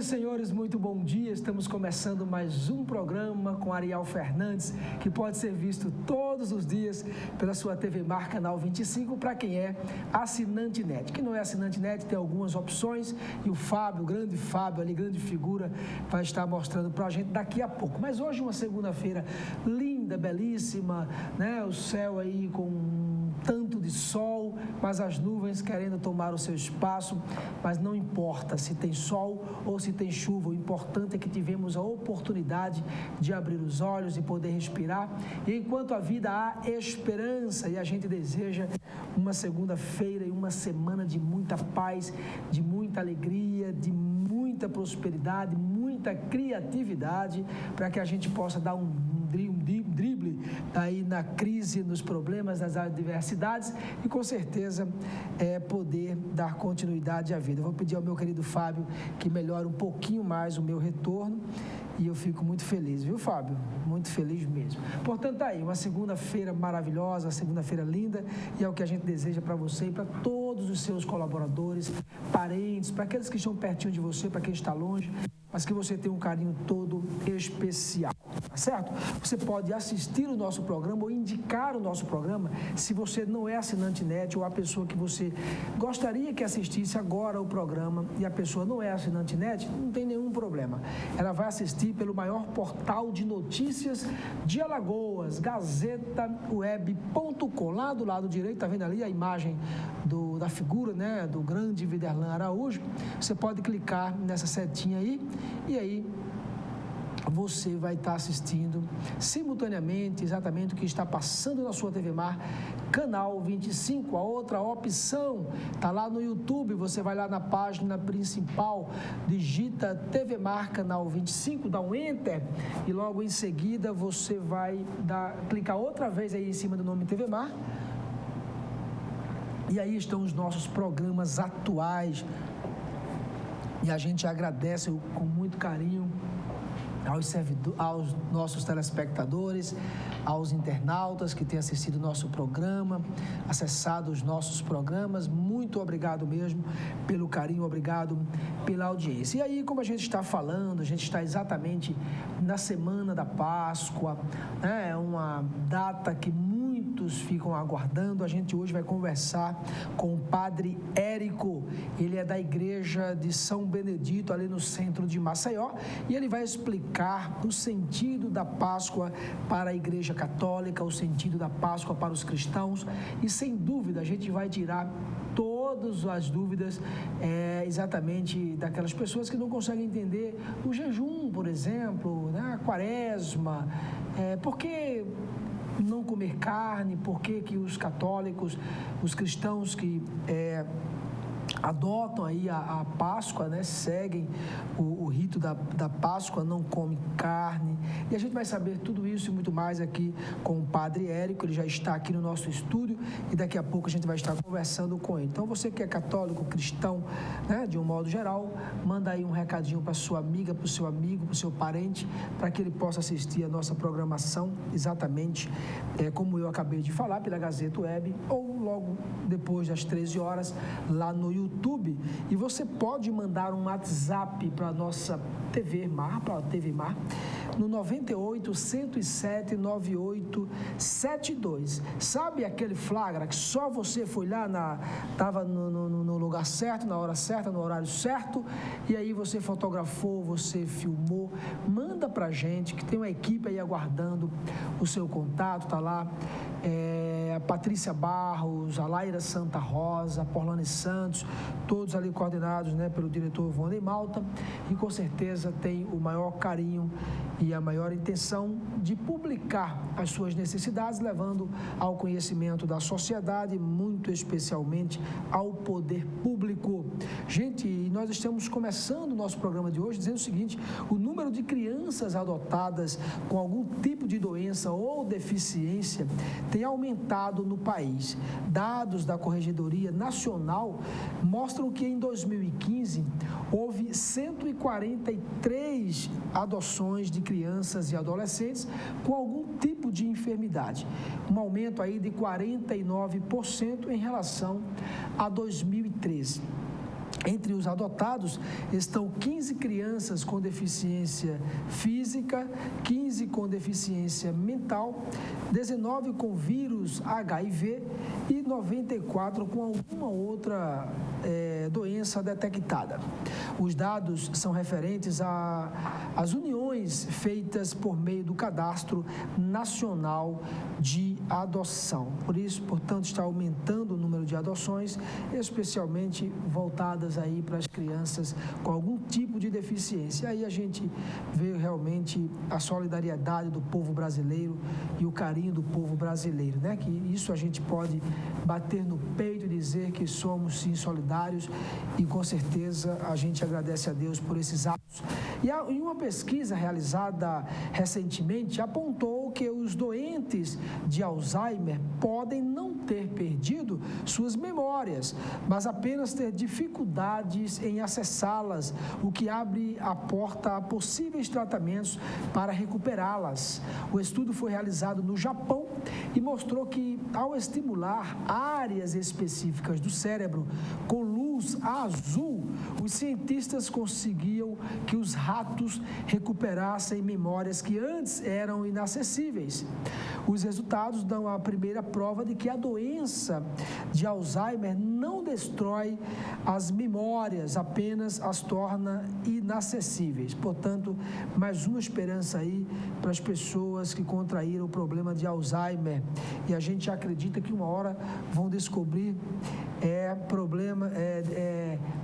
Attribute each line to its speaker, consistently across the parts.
Speaker 1: e senhores, muito bom dia. Estamos começando mais um programa com Ariel Fernandes, que pode ser visto todos os dias pela sua TV Mar, canal 25, para quem é assinante NET. Quem não é assinante NET tem algumas opções e o Fábio, o grande Fábio, ali, grande figura, vai estar mostrando para a gente daqui a pouco. Mas hoje, uma segunda-feira linda, belíssima, né? O céu aí com um tanto de sol, mas as nuvens querendo tomar o seu espaço, mas não importa se tem sol ou se tem chuva, o importante é que tivemos a oportunidade de abrir os olhos e poder respirar, e enquanto a vida há esperança, e a gente deseja uma segunda-feira e uma semana de muita paz, de muita alegria, de muita prosperidade, muita criatividade, para que a gente possa dar um drible aí na crise, nos problemas, nas adversidades e com certeza poder dar continuidade à vida. Eu vou pedir ao meu querido Fábio que melhore um pouquinho mais o meu retorno e eu fico muito feliz, viu, Fábio? Muito feliz mesmo. Portanto, tá aí, uma segunda-feira maravilhosa, uma segunda-feira linda, e é o que a gente deseja para você e para todos os seus colaboradores, parentes, para aqueles que estão pertinho de você, para quem está longe, mas que você tenha um carinho todo especial, tá certo? Você pode assistir o nosso programa ou indicar o nosso programa se você não é assinante NET ou a pessoa que você gostaria que assistisse agora o programa e a pessoa não é assinante NET, não tem nenhum problema. Ela vai assistir pelo maior portal de notícias de Alagoas, gazetaweb.com. Lá do lado direito, tá vendo ali a imagem da figura, né, do grande Viderlan Araújo? Você pode clicar nessa setinha aí e aí você vai estar assistindo simultaneamente exatamente o que está passando na sua TV Mar, canal 25. A outra opção está lá no YouTube, você vai lá na página principal, digita TV Mar, canal 25, dá um Enter e logo em seguida você vai clicar outra vez aí em cima do nome TV Mar. E aí estão os nossos programas atuais e a gente agradece com muito carinho aos nossos telespectadores, aos internautas que têm assistido o nosso programa, acessado os nossos programas. Muito obrigado mesmo pelo carinho, obrigado pela audiência. E aí, como a gente está falando, a gente está exatamente na Semana da Páscoa, né? É uma data que muitos ficam aguardando. A gente hoje vai conversar com o Padre Érico, ele é da Igreja de São Benedito, ali no centro de Maceió, e ele vai explicar o sentido da Páscoa para a Igreja Católica, o sentido da Páscoa para os cristãos, e sem dúvida a gente vai tirar todas as dúvidas exatamente daquelas pessoas que não conseguem entender o jejum, por exemplo, né? A quaresma, por que não comer carne, por que os católicos, os cristãos que adotam aí a Páscoa, né? Seguem o rito da Páscoa, não comem carne. E a gente vai saber tudo isso e muito mais aqui com o Padre Érico. Ele já está aqui no nosso estúdio e daqui a pouco a gente vai estar conversando com ele. Então você que é católico, cristão, né? De um modo geral, manda aí um recadinho para sua amiga, para o seu amigo, para o seu parente, para que ele possa assistir a nossa programação exatamente como eu acabei de falar, pela Gazeta Web ou logo depois das 13 horas lá no YouTube. E você pode mandar um WhatsApp para a nossa TV Mar, para a TV Mar, no 98 107 9872. Sabe aquele flagra que só você foi lá, estava no lugar certo, na hora certa, no horário certo, e aí você fotografou, você filmou, manda pra gente, que tem uma equipe aí aguardando o seu contato, tá lá, a Patrícia Barros, a Laira Santa Rosa, a Porlane Santos, todos ali coordenados, né, pelo diretor Vonley Malta, e com certeza tem o maior carinho e a maior intenção de publicar as suas necessidades, levando ao conhecimento da sociedade, muito especialmente ao poder público. Gente, nós estamos começando o nosso programa de hoje dizendo o seguinte: o número de crianças adotadas com algum tipo de doença ou deficiência tem aumentado no país. Dados da Corregedoria Nacional mostram que em 2015 houve 143 adoções de crianças e adolescentes com algum tipo de enfermidade, um aumento aí de 49% em relação a 2013. Entre os adotados estão 15 crianças com deficiência física, 15 com deficiência mental, 19 com vírus HIV e 94 com alguma outra doença detectada. Os dados são referentes às uniões feitas por meio do Cadastro Nacional de Adoção. Por isso, portanto, está aumentando o número de adoções, especialmente voltadas aí para as crianças com algum tipo de deficiência. Aí a gente vê realmente a solidariedade do povo brasileiro e o carinho do povo brasileiro, né? Que isso a gente pode bater no peito e dizer que somos sim solidários e com certeza a gente agradece a Deus por esses atos. E em uma pesquisa realizada recentemente apontou que os doentes de Alzheimer podem não ter perdido suas memórias, mas apenas ter dificuldades em acessá-las, o que abre a porta a possíveis tratamentos para recuperá-las. O estudo foi realizado no Japão e mostrou que, ao estimular áreas específicas do cérebro com luz azul, os cientistas conseguiam que os ratos recuperassem memórias que antes eram inacessíveis. Os resultados dão a primeira prova de que a doença de Alzheimer não destrói as memórias, apenas as torna inacessíveis. Portanto, mais uma esperança aí para as pessoas que contraíram o problema de Alzheimer. E a gente acredita que uma hora vão descobrir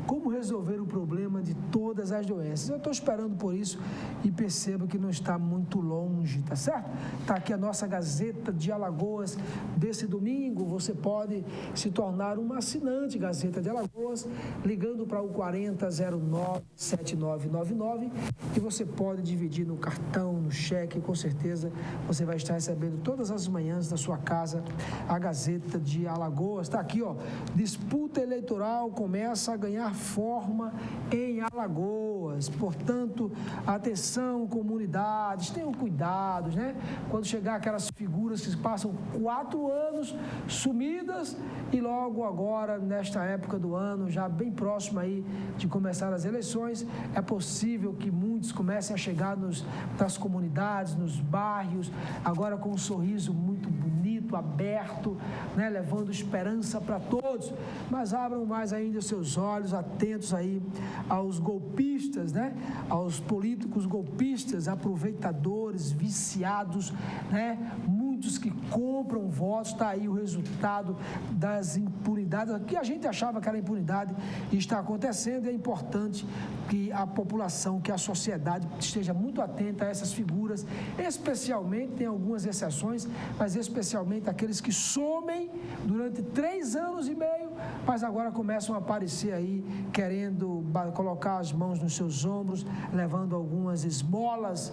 Speaker 1: como resolver o problema de todas as doenças. Eu estou esperando por isso e percebo que não está muito longe, tá certo? Está aqui a nossa Gazeta de Alagoas desse domingo. Você pode se tornar um assinante Gazeta de Alagoas ligando para o 4009-7999 e você pode dividir no cartão, no cheque, com certeza você vai estar recebendo todas as manhãs da sua casa a Gazeta de Alagoas. Está aqui, ó, disputa eleitoral começa a ganhar forma em Alagoas. Portanto, atenção, comunidades, tenham cuidados, né? Quando chegar aquelas figuras que passam 4 anos sumidas e logo agora, nesta época do ano, já bem próximo aí de começar as eleições, é possível que muitos comecem a chegar nas comunidades, nos bairros, agora com um sorriso muito bonito, aberto, né? Levando esperança para todos, mas abram mais ainda os seus olhos, atentos aí aos golpistas, né? Aos políticos golpistas, aproveitadores, viciados, né? Muitos que compram votos. Está aí o resultado das impunidades, que a gente achava que era impunidade e está acontecendo. E é importante que a população, que a sociedade esteja muito atenta a essas figuras, especialmente, tem algumas exceções, mas especialmente aqueles que somem durante 3 anos e meio, mas agora começam a aparecer aí, querendo colocar as mãos nos seus ombros, levando algumas esmolas,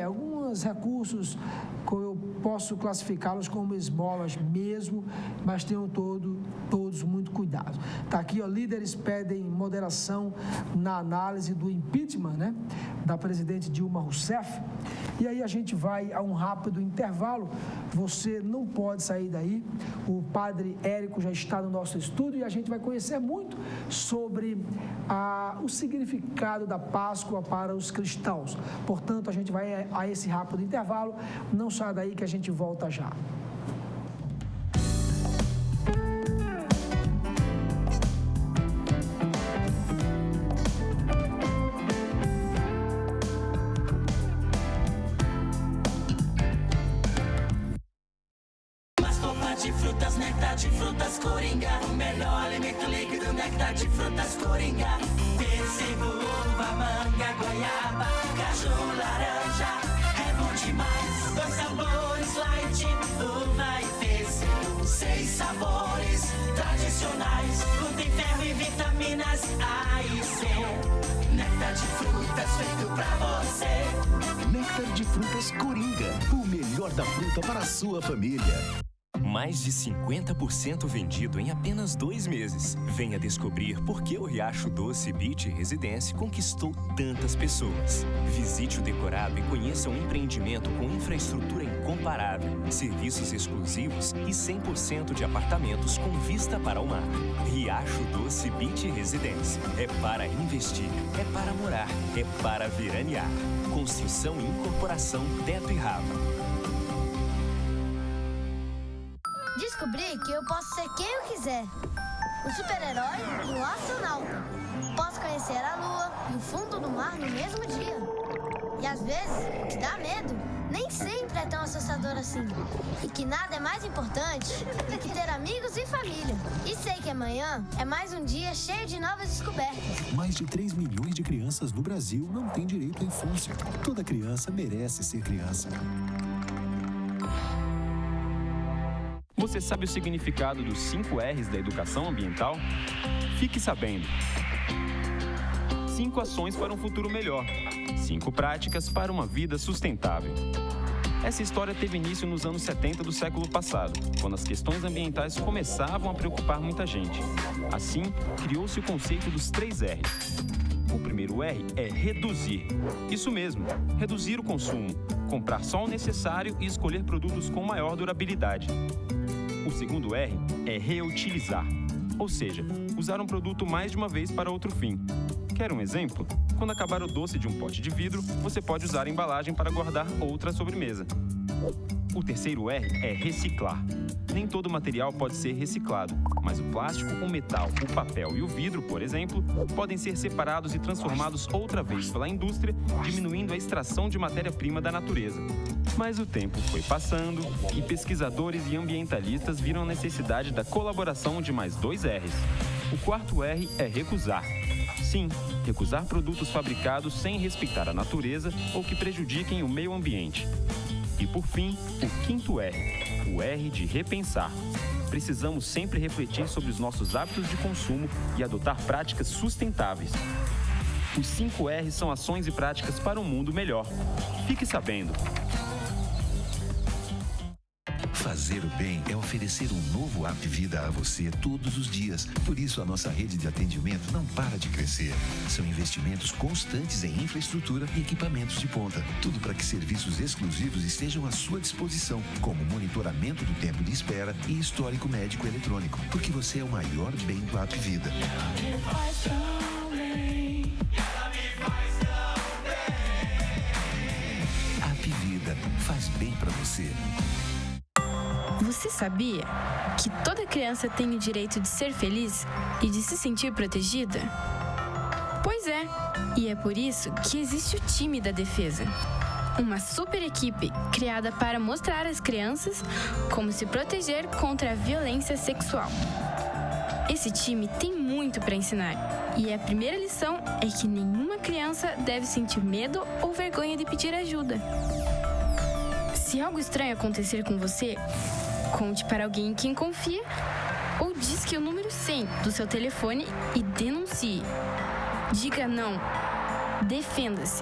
Speaker 1: alguns recursos que eu posso classificá-los como esmolas mesmo, mas tenham todos muito cuidado. Está aqui, ó, líderes pedem moderação na análise do impeachment, né, da presidente Dilma Rousseff. E aí a gente vai a um rápido intervalo. Você não pode sair daí. O padre Érico já está no nosso estúdio e a gente vai conhecer muito sobre o significado da Páscoa para os cristãos. Portanto, a gente vai a esse rápido intervalo. Não saia daí que a gente volta já.
Speaker 2: De frutas, néctar de frutas Coringa. O melhor alimento líquido, néctar de frutas Coringa. Pêssego, uva, manga, goiaba, caju, laranja. É bom demais. 2 sabores, light, uva e pêssego. 6 sabores tradicionais. Contém ferro e vitaminas A e C. Néctar de frutas feito pra você.
Speaker 3: Néctar de frutas Coringa. O melhor da fruta para a sua família. Mais de 50% vendido em apenas 2 meses. Venha descobrir por que o Riacho Doce Beach Residência conquistou tantas pessoas. Visite o decorado e conheça um empreendimento com infraestrutura incomparável, serviços exclusivos e 100% de apartamentos com vista para o mar. Riacho Doce Beach Residência. É para investir, é para morar, é para veranear. Construção e incorporação Teto e Rava.
Speaker 4: Descobri que eu posso ser quem eu quiser. Um super-herói e um astronauta. Posso conhecer a lua e o fundo do mar no mesmo dia. E às vezes, o que dá medo nem sempre é tão assustador assim. E que nada é mais importante do que ter amigos e família. E sei que amanhã é mais um dia cheio de novas descobertas.
Speaker 5: Mais de 3 milhões de crianças no Brasil não têm direito à infância. Toda criança merece ser criança.
Speaker 6: Você sabe o significado dos 5 R's da educação ambiental? Fique sabendo. 5 ações para um futuro melhor. 5 práticas para uma vida sustentável. Essa história teve início nos anos 70 do século passado, quando as questões ambientais começavam a preocupar muita gente. Assim, criou-se o conceito dos 3 R's. O primeiro R é reduzir. Isso mesmo, reduzir o consumo, comprar só o necessário e escolher produtos com maior durabilidade. O segundo R é reutilizar, ou seja, usar um produto mais de uma vez para outro fim. Quer um exemplo? Quando acabar o doce de um pote de vidro, você pode usar a embalagem para guardar outra sobremesa. O terceiro R é reciclar. Nem todo material pode ser reciclado, mas o plástico, o metal, o papel e o vidro, por exemplo, podem ser separados e transformados outra vez pela indústria, diminuindo a extração de matéria-prima da natureza. Mas o tempo foi passando e pesquisadores e ambientalistas viram a necessidade da colaboração de mais 2 R's. O quarto R é recusar. Sim, recusar produtos fabricados sem respeitar a natureza ou que prejudiquem o meio ambiente. E por fim, o quinto R, o R de repensar. Precisamos sempre refletir sobre os nossos hábitos de consumo e adotar práticas sustentáveis. Os 5 R's são ações e práticas para um mundo melhor. Fique sabendo.
Speaker 7: Fazer o bem é oferecer um novo Apvida a você todos os dias. Por isso, a nossa rede de atendimento não para de crescer. São investimentos constantes em infraestrutura e equipamentos de ponta. Tudo para que serviços exclusivos estejam à sua disposição, como monitoramento do tempo de espera e histórico médico eletrônico. Porque você é o maior bem do Apvida. Apvida faz bem para você.
Speaker 8: Você sabia que toda criança tem o direito de ser feliz e de se sentir protegida? Pois é, e é por isso que existe o time da defesa. Uma super equipe criada para mostrar às crianças como se proteger contra a violência sexual. Esse time tem muito para ensinar, e a primeira lição é que nenhuma criança deve sentir medo ou vergonha de pedir ajuda. Se algo estranho acontecer com você, conte para alguém em quem confia ou disque o número 100 do seu telefone e denuncie. Diga não. Defenda-se.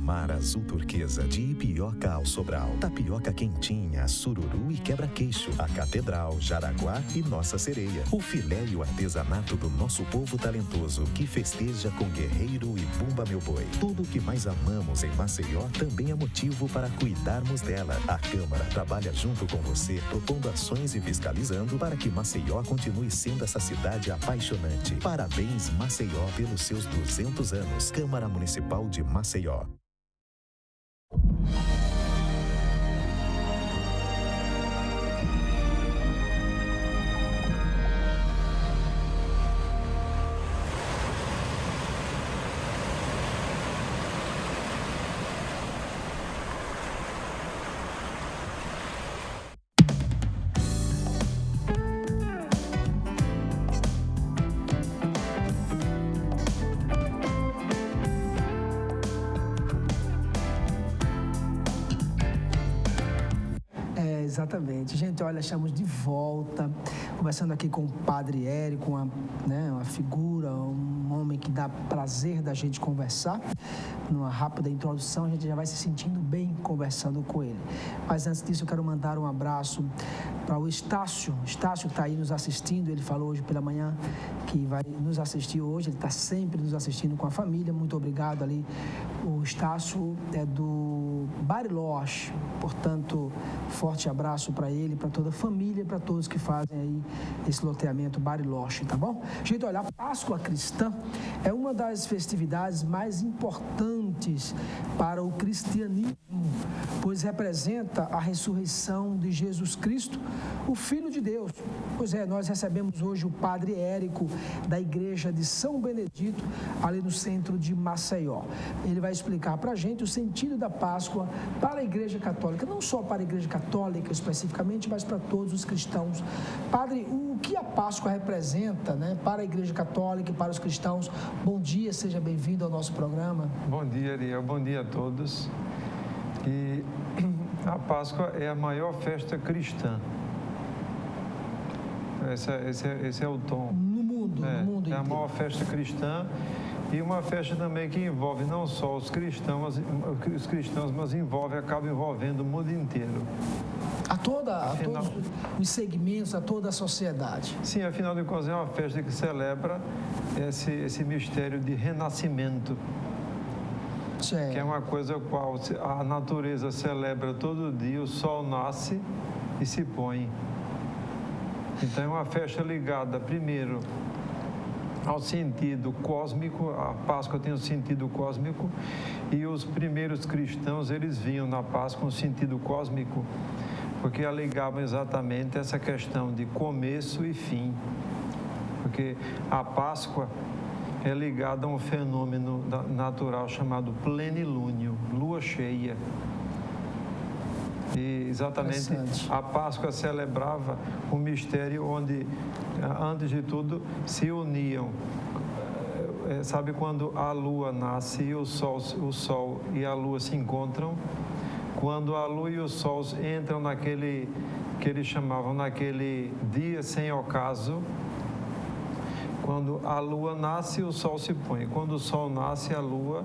Speaker 5: Mar azul turquesa, de Ipioca ao Sobral, tapioca quentinha, sururu e quebra-queixo, a Catedral, Jaraguá e Nossa Sereia. O filé e o artesanato do nosso povo talentoso, que festeja com Guerreiro e Bumba Meu Boi. Tudo o que mais amamos em Maceió também é motivo para cuidarmos dela. A Câmara trabalha junto com você, propondo ações e fiscalizando para que Maceió continue sendo essa cidade apaixonante. Parabéns, Maceió, pelos seus 200 anos. Câmara Municipal de Maceió.
Speaker 1: Exatamente. Gente, olha, estamos de volta. conversando aqui com o Padre Érico, uma figura, um homem que dá prazer da gente conversar. Numa rápida introdução, a gente já vai se sentindo bem conversando com ele. Mas antes disso, eu quero mandar um abraço para o Estácio. Estácio está aí nos assistindo, ele falou hoje pela manhã que vai nos assistir hoje, ele está sempre nos assistindo com a família. Muito obrigado ali. O Estácio é do Bariloche, portanto, forte abraço para ele, para toda a família, para todos que fazem aí esse loteamento Bariloche, tá bom? Gente, olha, a Páscoa cristã é uma das festividades mais importantes para o cristianismo, pois representa a ressurreição de Jesus Cristo, o Filho de Deus. Pois é, nós recebemos hoje o Padre Érico, da Igreja de São Benedito, ali no centro de Maceió. Ele vai explicar para a gente o sentido da Páscoa para a Igreja Católica, não só para a Igreja Católica especificamente, mas para todos os cristãos. Padre, o que a Páscoa representa, para a Igreja Católica e para os cristãos? Bom dia, seja bem-vindo ao nosso programa.
Speaker 9: Bom dia, Ariel. Bom dia a todos. E a Páscoa é a maior festa cristã. Esse é o tom.
Speaker 1: No mundo
Speaker 9: inteiro. É a maior festa cristã e uma festa também que envolve não só os cristãos, mas acaba envolvendo o mundo inteiro.
Speaker 1: A todos os segmentos, a toda a sociedade.
Speaker 9: Sim, afinal de contas é uma festa que celebra esse mistério de renascimento. Que é uma coisa qual a natureza celebra todo dia, o sol nasce e se põe. Então é uma festa ligada, primeiro, ao sentido cósmico. A Páscoa tem um sentido cósmico e os primeiros cristãos, eles viam na Páscoa um sentido cósmico, porque ligavam exatamente essa questão de começo e fim. Porque a Páscoa é ligada a um fenômeno natural chamado plenilúnio, lua cheia. E exatamente a Páscoa celebrava um mistério onde, antes de tudo, se uniam. Sabe quando a lua nasce e o sol e a lua se encontram? Quando a lua e o sol entram naquele que eles chamavam naquele dia sem ocaso, quando a lua nasce, o sol se põe. Quando o sol nasce, a lua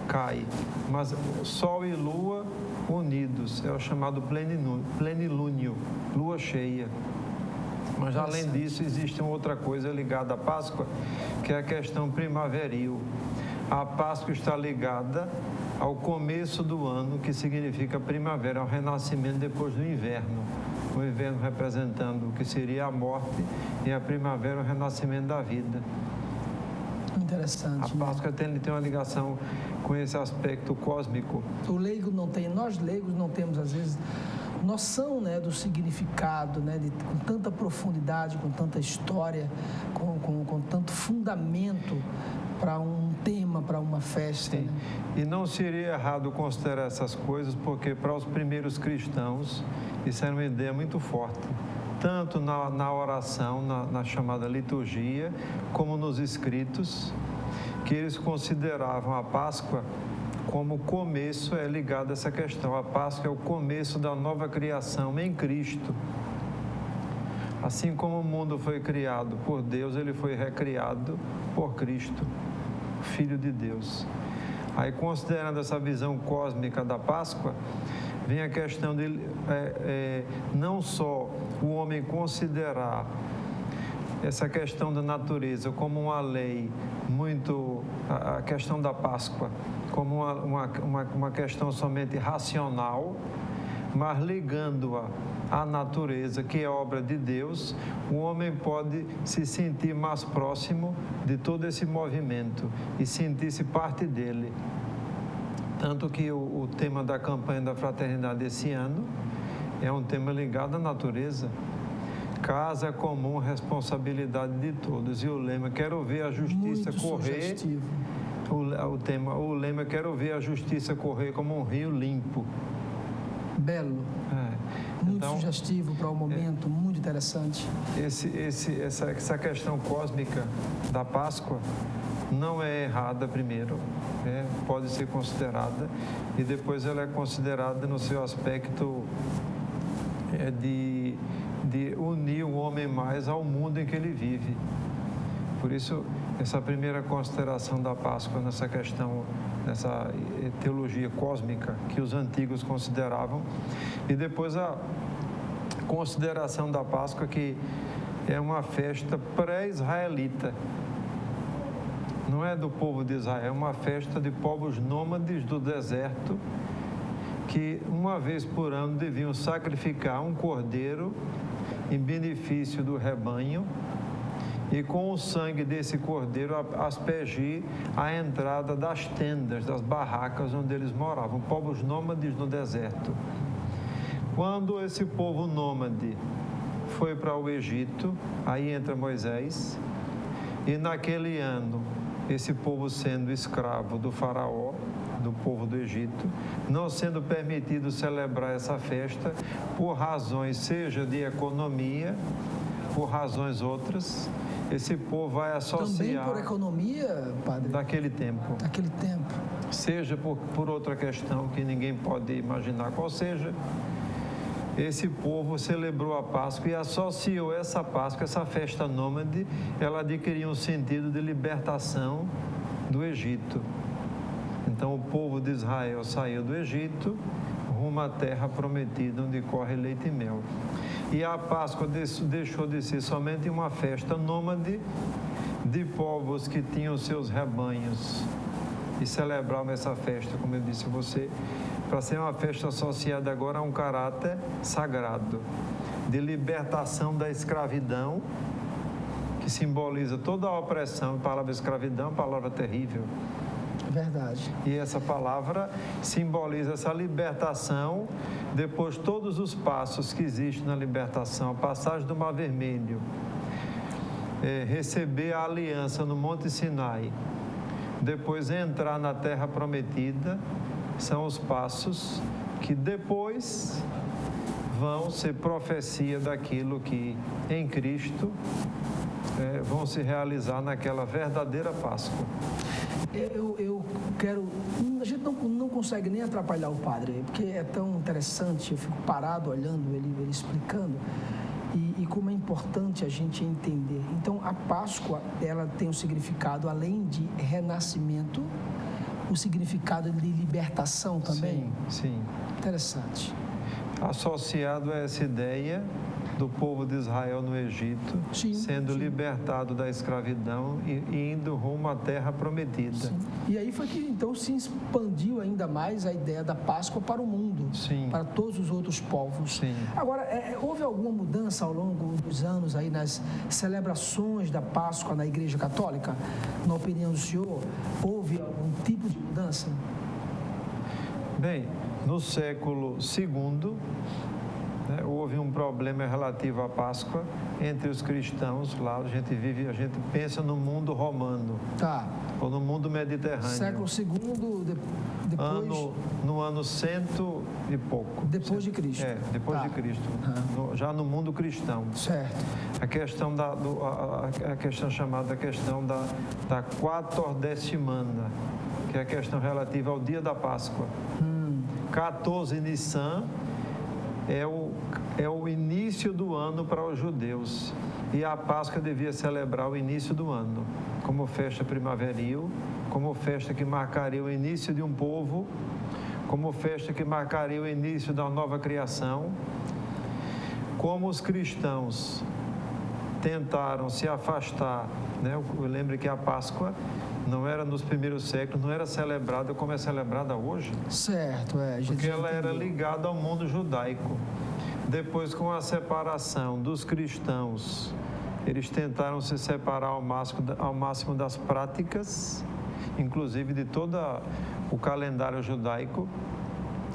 Speaker 9: cai. Mas sol e lua unidos, é o chamado plenilúnio, lua cheia. Mas além disso, existe uma outra coisa ligada à Páscoa, que é a questão primaveril. A Páscoa está ligada ao começo do ano, que significa primavera, ao renascimento depois do inverno. O inverno representando o que seria a morte e a primavera o renascimento da vida.
Speaker 1: Interessante.
Speaker 9: A Páscoa tem uma ligação com esse aspecto cósmico.
Speaker 1: O leigo não tem, nós leigos não temos às vezes noção, do significado, com tanta profundidade, com tanta história, com tanto fundamento para um tema, para uma festa.
Speaker 9: Sim. E não seria errado considerar essas coisas, porque para os primeiros cristãos isso era uma ideia muito forte, tanto na oração, na chamada liturgia, como nos escritos, que eles consideravam a Páscoa como o começo, ligado a essa questão. A Páscoa é o começo da nova criação em Cristo. Assim como o mundo foi criado por Deus, ele foi recriado por Cristo, Filho de Deus. Aí, considerando essa visão cósmica da Páscoa, vem a questão de não só o homem considerar essa questão da natureza como uma lei muito, a questão da Páscoa como uma questão somente racional, mas ligando-a à natureza, que é obra de Deus, o homem pode se sentir mais próximo de todo esse movimento e sentir-se parte dele. Tanto que o tema da campanha da fraternidade esse ano é um tema ligado à natureza. Casa comum, responsabilidade de todos. E o lema, quero ver a justiça correr. O lema, quero ver a justiça correr como um rio limpo.
Speaker 1: Belo. Muito sugestivo para o momento, muito interessante.
Speaker 9: Essa questão cósmica da Páscoa não é errada primeiro, pode ser considerada, e depois ela é considerada no seu aspecto de de unir o homem mais ao mundo em que ele vive. Por isso, essa primeira consideração da Páscoa nessa questão, nessa teologia cósmica que os antigos consideravam, e depois a consideração da Páscoa, que é uma festa pré-israelita. Não é do povo de Israel, é uma festa de povos nômades do deserto, que uma vez por ano deviam sacrificar um cordeiro em benefício do rebanho, e com o sangue desse cordeiro aspergir a entrada das tendas, das barracas onde eles moravam, povos nômades no deserto. Quando esse povo nômade foi para o Egito, aí entra Moisés, e naquele ano, esse povo sendo escravo do faraó, do povo do Egito, não sendo permitido celebrar essa festa por razões, seja de economia, por razões outras, esse povo vai associar...
Speaker 1: Também por economia, padre?
Speaker 9: Daquele tempo.
Speaker 1: Daquele tempo.
Speaker 9: Seja por outra questão que ninguém pode imaginar qual seja, esse povo celebrou a Páscoa e associou essa Páscoa, essa festa nômade, ela adquiria um sentido de libertação do Egito. Então o povo de Israel saiu do Egito rumo à terra prometida, onde corre leite e mel. E a Páscoa deixou de ser somente uma festa nômade de povos que tinham seus rebanhos e celebravam essa festa, como eu disse a você, para ser uma festa associada agora a um caráter sagrado, de libertação da escravidão, que simboliza toda a opressão. A palavra escravidão é uma palavra terrível.
Speaker 1: Verdade.
Speaker 9: E essa palavra simboliza essa libertação, depois todos os passos que existem na libertação, a passagem do Mar Vermelho, receber a aliança no Monte Sinai, depois entrar na Terra Prometida, são os passos que depois vão ser profecia daquilo que em Cristo vão se realizar naquela verdadeira Páscoa.
Speaker 1: Eu quero... A gente não consegue nem atrapalhar o padre, porque é tão interessante, eu fico parado olhando ele explicando, e como é importante a gente entender. Então, a Páscoa, ela tem um significado, além de renascimento, o significado de libertação também?
Speaker 9: Sim, sim.
Speaker 1: Interessante.
Speaker 9: Associado a essa ideia do povo de Israel no Egito, sendo libertado da escravidão e indo rumo à terra prometida.
Speaker 1: Sim. E aí foi que então se expandiu ainda mais a ideia da Páscoa para o mundo, para todos os outros povos.
Speaker 9: Sim.
Speaker 1: Agora, houve alguma mudança ao longo dos anos aí nas celebrações da Páscoa na Igreja Católica? Na opinião do senhor, houve algum tipo de mudança?
Speaker 9: Bem, no século II, houve um problema relativo à Páscoa entre os cristãos. Lá a gente pensa no mundo romano, ou no mundo mediterrâneo.
Speaker 1: Século II, depois...
Speaker 9: No ano 100 e pouco.
Speaker 1: Depois de Cristo.
Speaker 9: Depois de Cristo. Já no mundo cristão.
Speaker 1: Certo.
Speaker 9: A questão chamada da quatordecimana, que é a questão relativa ao dia da Páscoa. 14 Nissan é o início do ano para os judeus, e a Páscoa devia celebrar o início do ano, como festa primaveril, como festa que marcaria o início de um povo, como festa que marcaria o início da nova criação. Como os cristãos tentaram se afastar, eu lembro que a Páscoa não era nos primeiros séculos, não era celebrada como é celebrada hoje.
Speaker 1: Certo,
Speaker 9: porque ela era ligada ao mundo judaico. Depois, com a separação dos cristãos, eles tentaram se separar ao máximo das práticas, inclusive de todo o calendário judaico.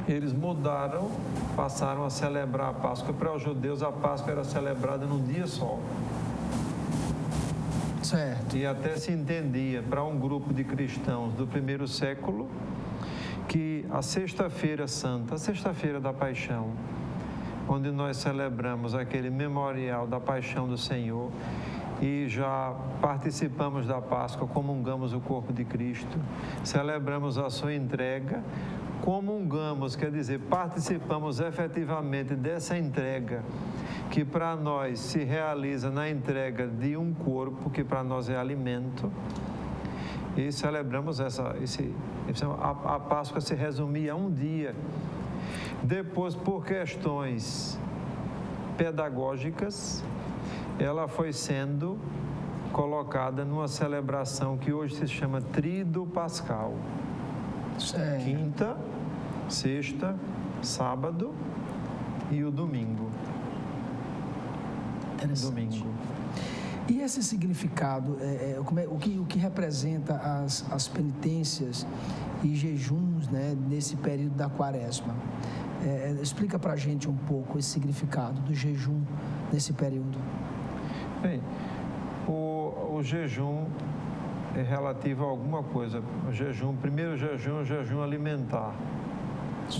Speaker 9: Eles mudaram, passaram a celebrar a Páscoa. Para os judeus, a Páscoa era celebrada num dia só.
Speaker 1: Certo.
Speaker 9: E até se entendia para um grupo de cristãos do primeiro século que a Sexta-feira Santa, a Sexta-feira da Paixão, onde nós celebramos aquele memorial da Paixão do Senhor e já participamos da Páscoa, comungamos o corpo de Cristo, celebramos a sua entrega, comungamos, quer dizer, participamos efetivamente dessa entrega, que para nós se realiza na entrega de um corpo, que para nós é alimento, e celebramos a Páscoa se resumia a um dia. Depois, por questões pedagógicas, ela foi sendo colocada numa celebração que hoje se chama Tríduo Pascal. Quinta, sexta, sábado e o domingo. Domingo.
Speaker 1: E esse significado, o que representa as penitências e jejuns, né, nesse período da Quaresma? Explica para a gente um pouco esse significado do jejum nesse período.
Speaker 9: Bem, o jejum é relativo a alguma coisa. O primeiro jejum é o jejum alimentar.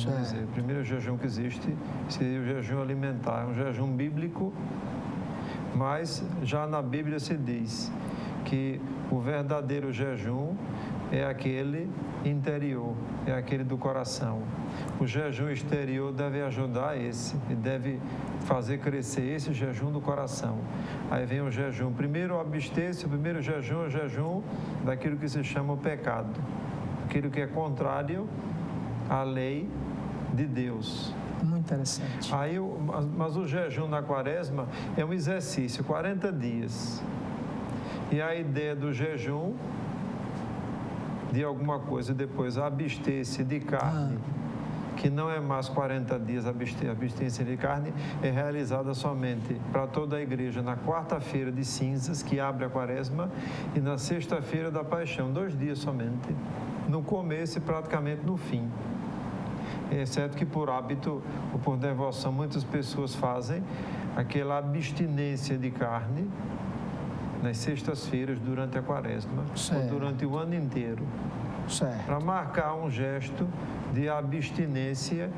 Speaker 9: Vamos dizer, o primeiro jejum que existe seria o jejum alimentar. É um jejum bíblico, mas já na Bíblia se diz que o verdadeiro jejum é aquele interior, é aquele do coração. O jejum exterior deve ajudar esse e deve fazer crescer esse jejum do coração. Aí vem o jejum. Primeiro abster-se, o primeiro jejum é o jejum daquilo que se chama o pecado, aquilo que é contrário à lei de Deus.
Speaker 1: Muito interessante.
Speaker 9: Mas o jejum na Quaresma é um exercício, 40 dias. E a ideia do jejum de alguma coisa, depois abster-se de carne, que não é mais 40 dias, a abstência de carne é realizada somente para toda a igreja na quarta-feira de cinzas, que abre a Quaresma, e na sexta-feira da Paixão, 2 dias somente, no começo e praticamente no fim. Exceto que por hábito ou por devoção muitas pessoas fazem aquela abstinência de carne nas sextas-feiras durante a Quaresma, ou durante o ano inteiro, para marcar um gesto de abstinência,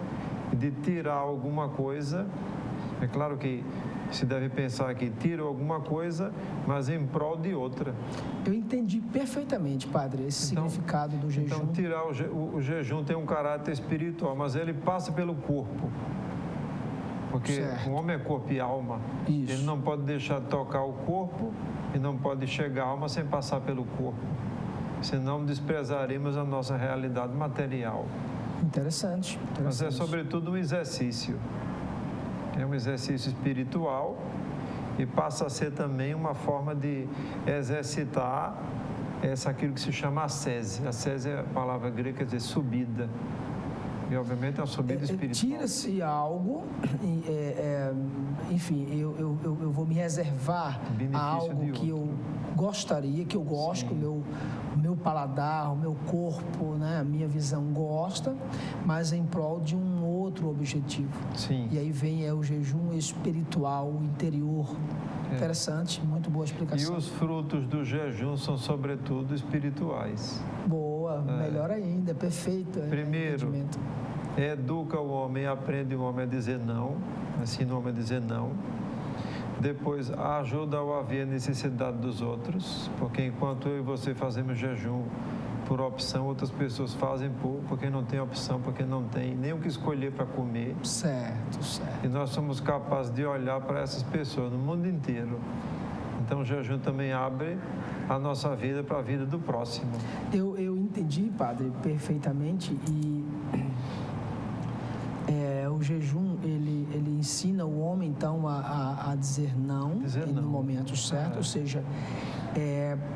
Speaker 9: de tirar alguma coisa. É claro que se deve pensar que tira alguma coisa, mas em prol de outra.
Speaker 1: Eu entendi perfeitamente, padre, esse significado do jejum.
Speaker 9: Então, tirar o jejum tem um caráter espiritual, mas ele passa pelo corpo. Porque o homem é corpo e alma.
Speaker 1: Isso.
Speaker 9: Ele não pode deixar de tocar o corpo e não pode chegar à alma sem passar pelo corpo. Senão desprezaremos a nossa realidade material.
Speaker 1: Interessante.
Speaker 9: Mas é sobretudo um exercício. É um exercício espiritual e passa a ser também uma forma de exercitar aquilo que se chama ascese. Ascese é a palavra grega, quer dizer subida. E obviamente é uma subida espiritual.
Speaker 1: Tira-se algo, enfim, eu vou me reservar a algo que eu gostaria, que eu gosto, o meu paladar, o meu corpo, né, a minha visão gosta, mas em prol de um outro objetivo.
Speaker 9: Sim.
Speaker 1: E aí vem o jejum espiritual, interior. Interessante, muito boa explicação.
Speaker 9: E os frutos do jejum são sobretudo espirituais.
Speaker 1: Boa, melhor ainda, perfeito.
Speaker 9: Primeiro, educa o homem, aprende o homem a dizer não, ensina o homem a dizer não. Depois, ajuda-o a ver a necessidade dos outros, porque enquanto eu e você fazemos jejum por opção, outras pessoas fazem porque não tem opção, porque não tem nem o que escolher para comer.
Speaker 1: Certo.
Speaker 9: E nós somos capazes de olhar para essas pessoas no mundo inteiro. Então, o jejum também abre a nossa vida para a vida do próximo.
Speaker 1: Eu entendi, padre, perfeitamente, e o jejum, ele ensina o homem, então, a dizer não no momento certo, ou seja,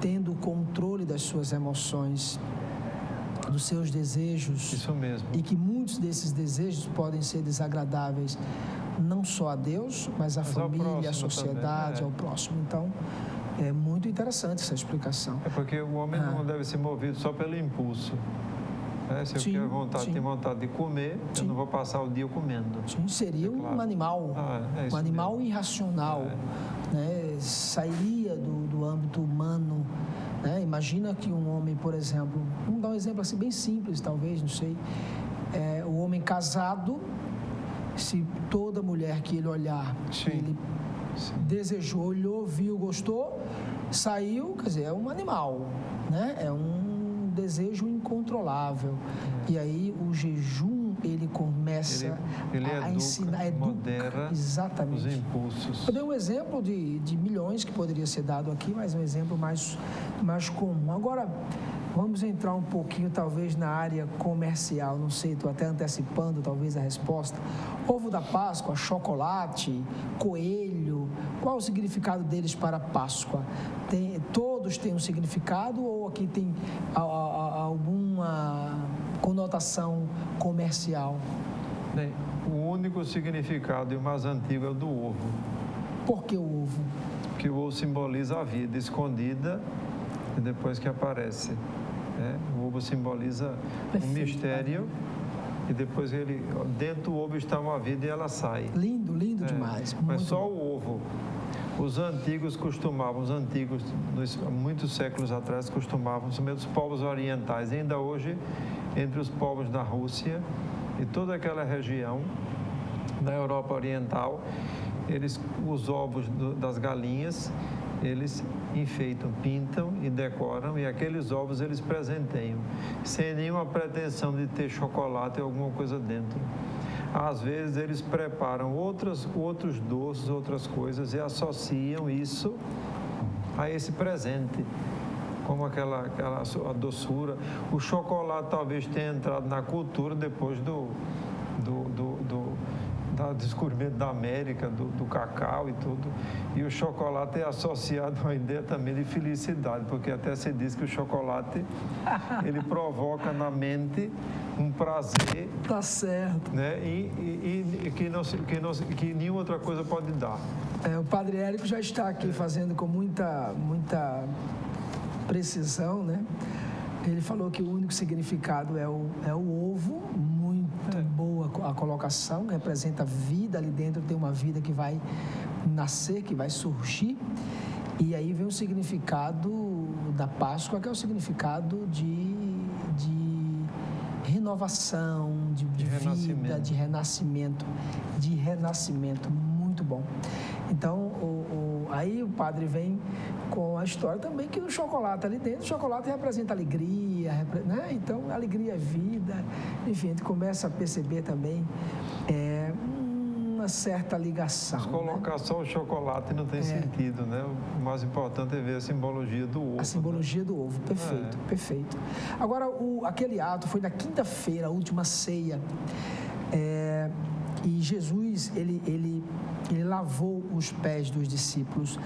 Speaker 1: tendo o controle das suas emoções, dos seus desejos.
Speaker 9: Isso mesmo.
Speaker 1: E que muitos desses desejos podem ser desagradáveis não só a Deus, mas à família, à sociedade, ao próximo. Então, é muito interessante essa explicação.
Speaker 9: É porque o homem não deve ser movido só pelo impulso. Se eu tenho vontade de comer, eu não vou passar o dia comendo.
Speaker 1: Sim, seria um animal, um animal mesmo. Irracional, né? Sairia do âmbito humano. Né? Imagina que um homem, por exemplo, vamos dar um exemplo assim bem simples, talvez, não sei, o homem casado, se toda mulher que ele olhar, ele desejou, olhou, viu, gostou, saiu, quer dizer, é um animal, né? É um desejo incontrolável. E aí o jejum, ele começa a ensinar,
Speaker 9: modera
Speaker 1: exatamente
Speaker 9: os impulsos.
Speaker 1: Eu dei um exemplo de milhões que poderia ser dado aqui, mas um exemplo mais comum. Agora, vamos entrar um pouquinho, talvez, na área comercial. Não sei, estou até antecipando, talvez, a resposta. Ovo da Páscoa, chocolate, coelho, qual o significado deles para a Páscoa? Todos têm um significado ou aqui tem alguma conotação comercial?
Speaker 9: Bem, o único significado e o mais antigo é o do ovo.
Speaker 1: Por que o ovo?
Speaker 9: Porque o ovo simboliza a vida escondida e depois que aparece. O ovo simboliza um mistério e depois dentro do ovo está uma vida e ela sai.
Speaker 1: Lindo demais.
Speaker 9: Mas só o ovo. Os antigos, muitos séculos atrás, os povos orientais, ainda hoje, entre os povos da Rússia e toda aquela região da Europa Oriental, os ovos das galinhas, eles enfeitam, pintam e decoram, e aqueles ovos eles presenteiam, sem nenhuma pretensão de ter chocolate ou alguma coisa dentro. Às vezes eles preparam outros doces, outras coisas e associam isso a esse presente, como aquela a doçura. O chocolate talvez tenha entrado na cultura depois do descobrimento da América, do cacau e tudo. E o chocolate é associado a uma ideia também de felicidade, porque até se diz que o chocolate, ele provoca na mente um prazer.
Speaker 1: Tá certo.
Speaker 9: Né? E que nenhuma outra coisa pode dar.
Speaker 1: O Padre Érico já está aqui fazendo com muita precisão, né? Ele falou que o único significado é o ovo. Muito boa a colocação, representa vida ali dentro, tem uma vida que vai nascer, que vai surgir. E aí vem o significado da Páscoa, que é o significado de renovação, de vida, de renascimento. Muito bom. Então, aí o padre vem com a história também que o chocolate ali dentro, o chocolate representa alegria, né? Então, alegria é vida. Enfim, a gente começa a perceber também uma certa ligação.
Speaker 9: Mas colocar só o chocolate não tem sentido, né? O mais importante é ver a simbologia do ovo.
Speaker 1: A simbologia do ovo, perfeito, perfeito. Agora, aquele ato foi na quinta-feira, a última ceia, e Jesus, ele lavou os pés dos discípulos.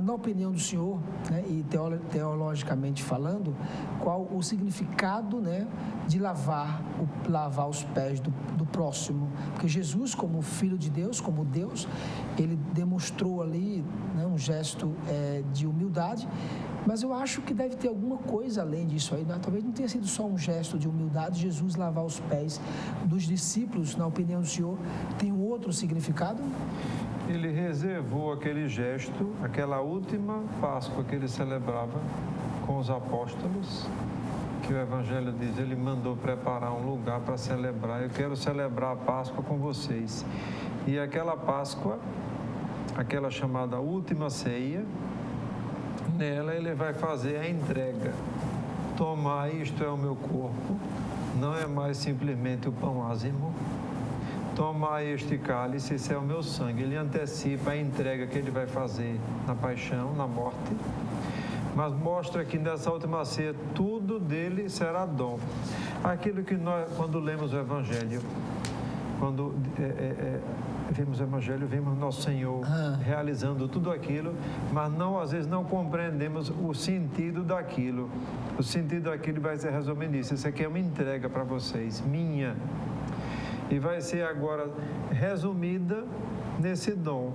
Speaker 1: Na opinião do senhor, né, e teologicamente falando, qual o significado, né, de lavar os pés do próximo? Porque Jesus, como Filho de Deus, como Deus, ele demonstrou ali, né, um gesto de humildade, mas eu acho que deve ter alguma coisa além disso aí, né? Talvez não tenha sido só um gesto de humildade, Jesus lavar os pés dos discípulos, na opinião do senhor, tem um outro significado?
Speaker 9: Ele reservou aquele gesto, aquela última Páscoa que ele celebrava com os apóstolos, que o Evangelho diz, ele mandou preparar um lugar para celebrar. Eu quero celebrar a Páscoa com vocês. E aquela Páscoa, aquela chamada última ceia, nela ele vai fazer a entrega. Tomar, isto é o meu corpo, não é mais simplesmente o pão ázimo. Tomar este cálice, esse é o meu sangue. Ele antecipa a entrega que ele vai fazer na paixão, na morte, mas mostra que nessa última ceia tudo dele será dom. Aquilo que nós, quando lemos o Evangelho, quando vemos o Evangelho, vemos nosso Senhor realizando tudo aquilo, mas às vezes não compreendemos o sentido daquilo. O sentido daquilo vai ser resumido nisso. Isso aqui é uma entrega para vocês, minha. E vai ser agora resumida nesse dom.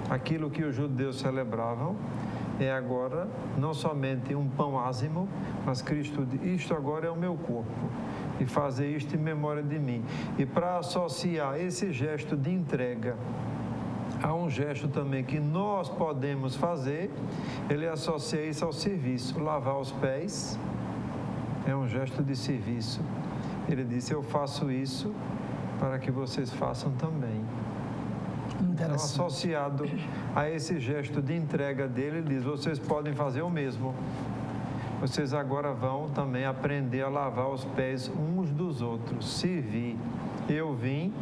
Speaker 9: Aquilo que os judeus celebravam é agora não somente um pão ázimo, mas Cristo diz, isto agora é o meu corpo. E fazer isto em memória de mim. E para associar esse gesto de entrega a um gesto também que nós podemos fazer, ele associa isso ao serviço. Lavar os pés é um gesto de serviço. Ele disse, eu faço isso para que vocês façam também. Então, associado a esse gesto de entrega dele, ele diz, vocês podem fazer o mesmo. vocês agora vão também aprender a lavar os pés uns dos outros, servir. Eu vim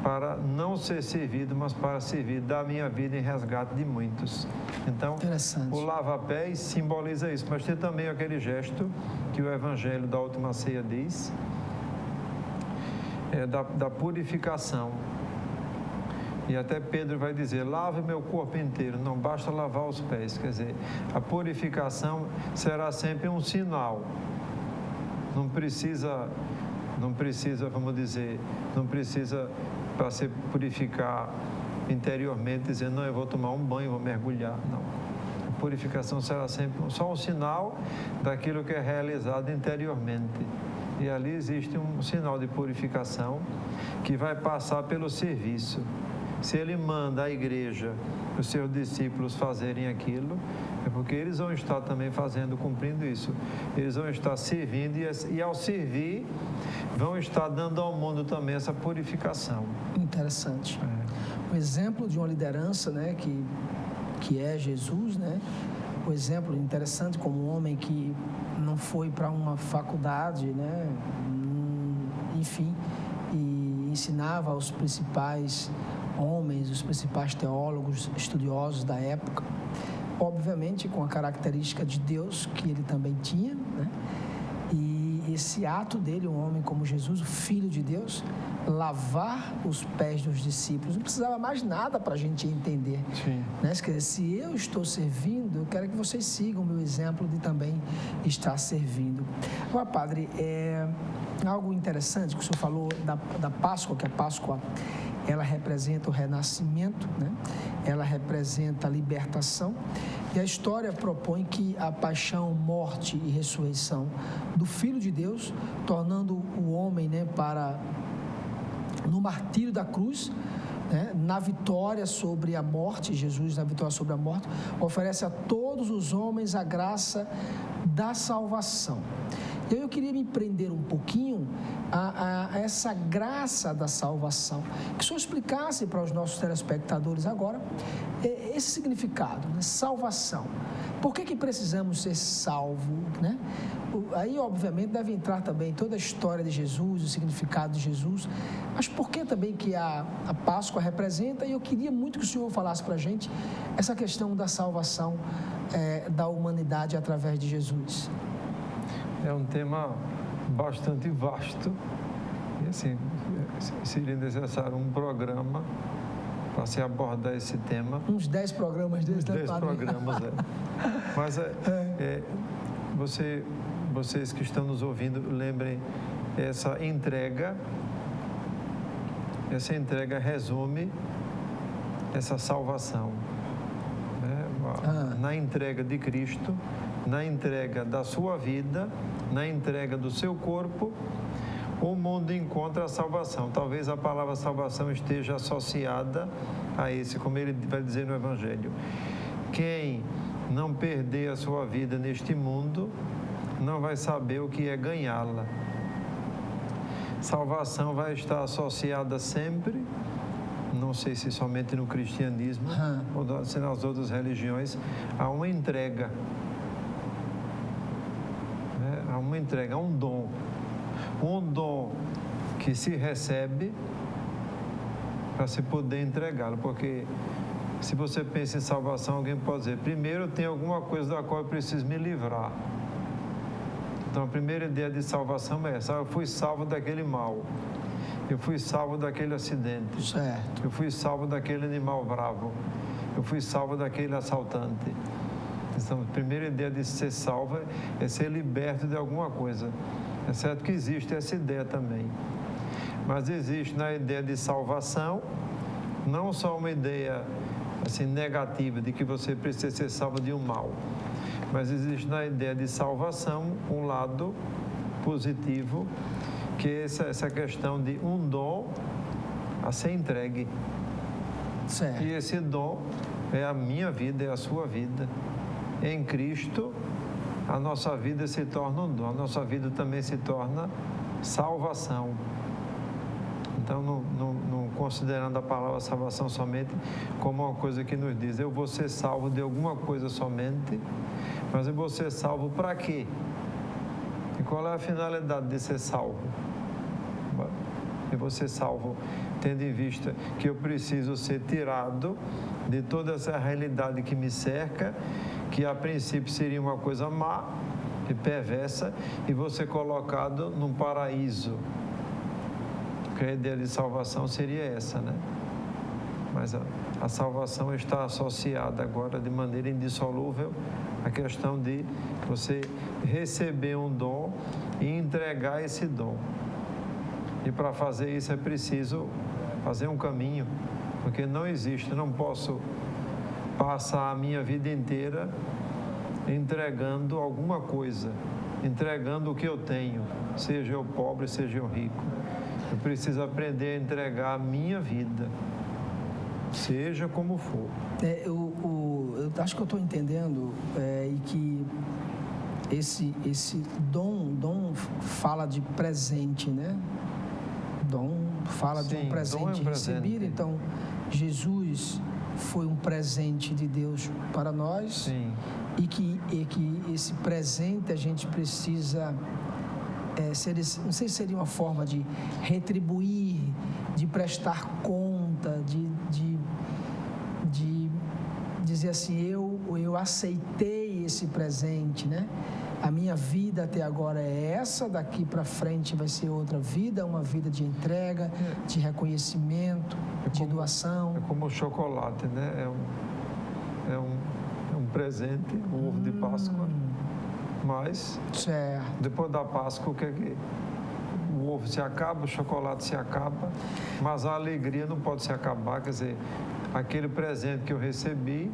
Speaker 9: para não ser servido, mas para servir, dar minha vida em resgate de muitos. Então, o lava-pés simboliza isso, mas tem também aquele gesto que o Evangelho da Última Ceia diz, da purificação. E até Pedro vai dizer, lave meu corpo inteiro, não basta lavar os pés. Quer dizer, a purificação será sempre um sinal. Não precisa, vamos dizer, não precisa para se purificar interiormente, dizer, não, eu vou tomar um banho, vou mergulhar. Não. A purificação será sempre só um sinal daquilo que é realizado interiormente. E ali existe um sinal de purificação que vai passar pelo serviço. Se ele manda a igreja, os seus discípulos fazerem aquilo, é porque eles vão estar também fazendo, cumprindo isso. Eles vão estar servindo e ao servir, vão estar dando ao mundo também essa purificação.
Speaker 1: Interessante. O exemplo de uma liderança, né, que é Jesus, né? O exemplo interessante como um homem que não foi para uma faculdade, né? Enfim, e ensinava aos principais homens, os principais teólogos, estudiosos da época, obviamente com a característica de Deus que ele também tinha, né? E esse ato dele, um homem como Jesus, o Filho de Deus, lavar os pés dos discípulos, não precisava mais nada para a gente entender.
Speaker 9: Sim.
Speaker 1: Né? Quer dizer, se eu estou servindo, eu quero que vocês sigam o meu exemplo de também estar servindo. Agora, padre, algo interessante que o senhor falou da Páscoa, que a Páscoa ela representa o renascimento, né? Ela representa a libertação, e a história propõe que a paixão, morte e ressurreição do Filho de Deus, tornando o homem, né, no martírio da cruz, né, na vitória sobre a morte, Jesus na vitória sobre a morte, oferece a todos os homens a graça da salvação. E aí eu queria me prender um pouquinho a essa graça da salvação. Que o senhor explicasse para os nossos telespectadores agora esse significado, né? Salvação. Por que precisamos ser salvos, né? Aí, obviamente, deve entrar também toda a história de Jesus, o significado de Jesus, mas por que também que a Páscoa representa? E eu queria muito que o senhor falasse para a gente essa questão da salvação da humanidade através de Jesus.
Speaker 9: É um tema bastante vasto e, assim, seria necessário um programa para se abordar esse tema.
Speaker 1: Uns 10 programas desses, né,
Speaker 9: 10 programas, Mas vocês que estão nos ouvindo, lembrem, essa entrega resume essa salvação, né? Na entrega de Cristo, na entrega da sua vida, na entrega do seu corpo, o mundo encontra a salvação. Talvez a palavra salvação esteja associada a esse, como ele vai dizer no Evangelho. Quem não perder a sua vida neste mundo, não vai saber o que é ganhá-la. Salvação vai estar associada sempre, não sei se somente no cristianismo ou se nas outras religiões, a uma entrega. A uma entrega, a um dom. Um dom que se recebe para se poder entregá-lo. Porque se você pensa em salvação, alguém pode dizer, primeiro tem alguma coisa da qual eu preciso me livrar. Então a primeira ideia de salvação é essa: eu fui salvo daquele mal, eu fui salvo daquele acidente,
Speaker 1: certo.
Speaker 9: Eu fui salvo daquele animal bravo, eu fui salvo daquele assaltante. Então a primeira ideia de ser salvo é ser liberto de alguma coisa. É certo que existe essa ideia também, mas existe na ideia de salvação não só uma ideia assim negativa de que você precisa ser salvo de um mal, mas existe na ideia de salvação um lado positivo, que é essa questão de um dom a ser entregue.
Speaker 1: Certo.
Speaker 9: E esse dom é a minha vida, é a sua vida. Em Cristo, a nossa vida se torna um dom, a nossa vida também se torna salvação. Então, não considerando a palavra salvação somente como uma coisa que nos diz, eu vou ser salvo de alguma coisa somente, mas eu vou ser salvo para quê? E qual é a finalidade de ser salvo? Eu vou ser salvo tendo em vista que eu preciso ser tirado de toda essa realidade que me cerca, que a princípio seria uma coisa má e perversa, e vou ser colocado num paraíso. Porque a ideia de salvação seria essa, né? Mas a salvação está associada agora de maneira indissolúvel à questão de você receber um dom e entregar esse dom. E para fazer isso é preciso fazer um caminho, porque não existe, não posso passar a minha vida inteira entregando alguma coisa, entregando o que eu tenho, seja eu pobre, seja eu rico. Eu preciso aprender a entregar a minha vida, seja como for.
Speaker 1: Eu acho que eu estou entendendo e que esse dom fala de presente, né? Dom fala de um presente recebido. Então, Jesus foi um presente de Deus para nós.
Speaker 9: Sim.
Speaker 1: E que esse presente a gente precisa, não sei se seria uma forma de retribuir, de prestar conta, de dizer assim, eu aceitei esse presente, né? A minha vida até agora é essa, daqui para frente vai ser outra vida, uma vida de entrega, de reconhecimento, de doação.
Speaker 9: É como o chocolate, né? É um presente, o ovo de Páscoa, mas depois da Páscoa, o que é que... O ovo se acaba, o chocolate se acaba, mas a alegria não pode se acabar, quer dizer, aquele presente que eu recebi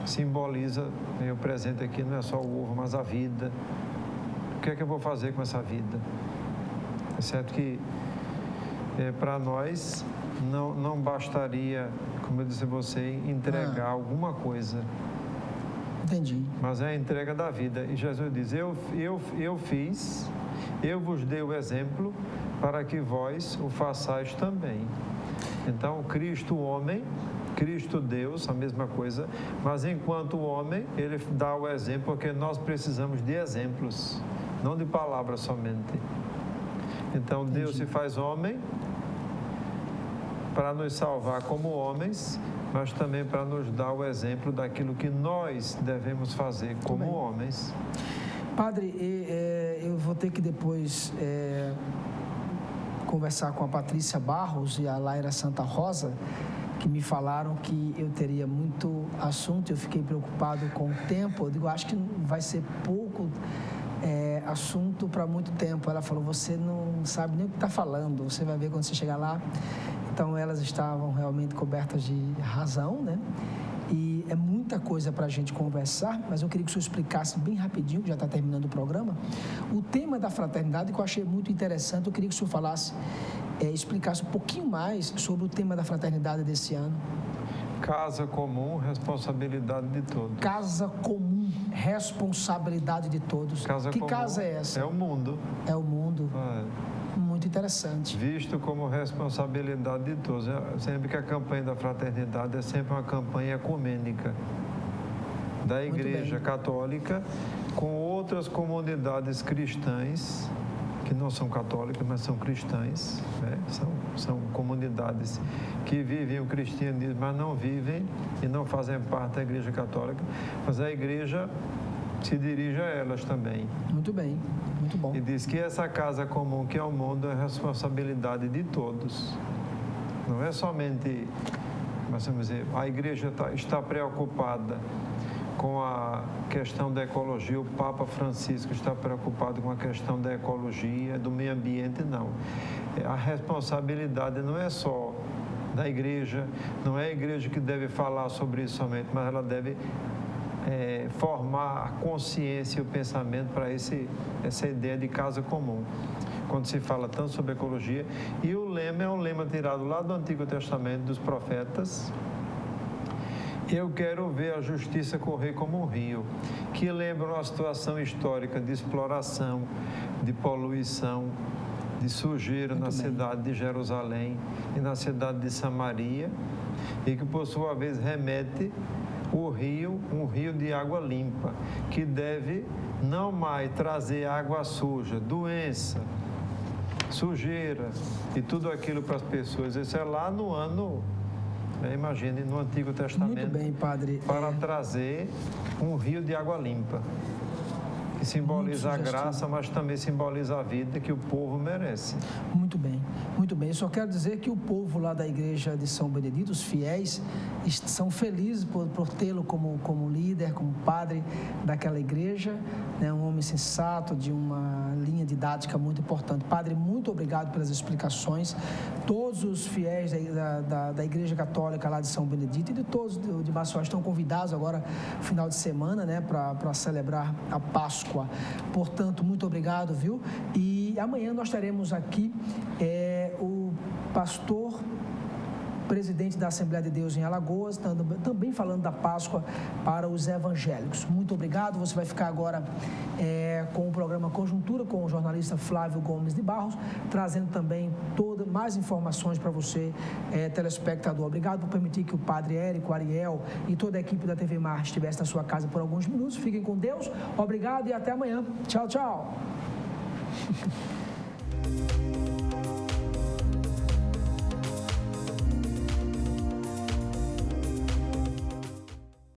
Speaker 9: simboliza, o presente aqui não é só o ovo, mas a vida. O que é que eu vou fazer com essa vida? É certo que para nós não bastaria, como eu disse a você, entregar alguma coisa.
Speaker 1: Entendi.
Speaker 9: Mas é a entrega da vida. E Jesus diz, eu fiz, eu vos dei o exemplo para que vós o façais também. Então, Cristo homem, Cristo Deus, a mesma coisa, mas enquanto homem, ele dá o exemplo porque nós precisamos de exemplos, não de palavras somente. Então, entendi. Deus se faz homem para nos salvar como homens, mas também para nos dar o exemplo daquilo que nós devemos fazer como homens.
Speaker 1: Padre, eu vou ter que depois conversar com a Patrícia Barros e a Laira Santa Rosa, que me falaram que eu teria muito assunto. Eu fiquei preocupado com o tempo. Eu digo, acho que vai ser pouco assunto para muito tempo. Ela falou, você não sabe nem o que está falando, você vai ver quando você chegar lá. Então, elas estavam realmente cobertas de razão, né? E é muita coisa para a gente conversar, mas eu queria que o senhor explicasse bem rapidinho, que já está terminando o programa, o tema da fraternidade, que eu achei muito interessante. Eu queria que o senhor falasse, explicasse um pouquinho mais sobre o tema da fraternidade desse ano.
Speaker 9: Casa comum, responsabilidade de todos.
Speaker 1: Casa comum, responsabilidade de todos. Que casa é essa?
Speaker 9: É o mundo.
Speaker 1: É o mundo. Muito interessante.
Speaker 9: Visto como responsabilidade de todos. Sempre que a campanha da fraternidade é sempre uma campanha ecumênica da Igreja Católica com outras comunidades cristãs que não são católicas, mas são cristãs, né? São comunidades que vivem o cristianismo, mas não vivem e não fazem parte da Igreja Católica, mas a Igreja se dirige a elas também.
Speaker 1: Muito bem, muito bom.
Speaker 9: E diz que essa casa comum que é o mundo é responsabilidade de todos. Não é somente, nós vamos dizer, a Igreja está preocupada com a questão da ecologia, o Papa Francisco está preocupado com a questão da ecologia, do meio ambiente, não. A responsabilidade não é só da Igreja, não é a Igreja que deve falar sobre isso somente, mas ela deve formar a consciência e o pensamento para essa ideia de casa comum. Quando se fala tanto sobre ecologia, e o lema é um lema tirado lá do Antigo Testamento, dos profetas. Eu quero ver a justiça correr como um rio, que lembra uma situação histórica de exploração, de poluição, de de sujeira na cidade de Jerusalém e na cidade de Samaria, e que por sua vez remete o rio, um rio de água limpa, que deve não mais trazer água suja, doença, sujeira e tudo aquilo para as pessoas. Isso é lá no ano, imagine, no Antigo Testamento.
Speaker 1: Muito bem, padre.
Speaker 9: Para trazer um rio de água limpa, que simboliza a graça, mas também simboliza a vida que o povo merece.
Speaker 1: Muito bem, muito bem. Eu só quero dizer que o povo lá da igreja de São Benedito, os fiéis, são felizes por tê-lo como líder, como padre daquela igreja, né? Um homem sensato, de uma linha didática muito importante. Padre, muito obrigado pelas explicações. Todos os fiéis da Igreja Católica lá de São Benedito e de todos de Maceió estão convidados agora, final de semana, né, para celebrar a Páscoa. Portanto, muito obrigado, viu? E amanhã nós teremos aqui o pastor presidente da Assembleia de Deus em Alagoas, também falando da Páscoa para os evangélicos. Muito obrigado. Você vai ficar agora com o programa Conjuntura, com o jornalista Flávio Gomes de Barros, trazendo também mais informações para você, telespectador. Obrigado por permitir que o padre Érico, Ariel e toda a equipe da TV Mar estivesse na sua casa por alguns minutos. Fiquem com Deus. Obrigado e até amanhã. Tchau, tchau.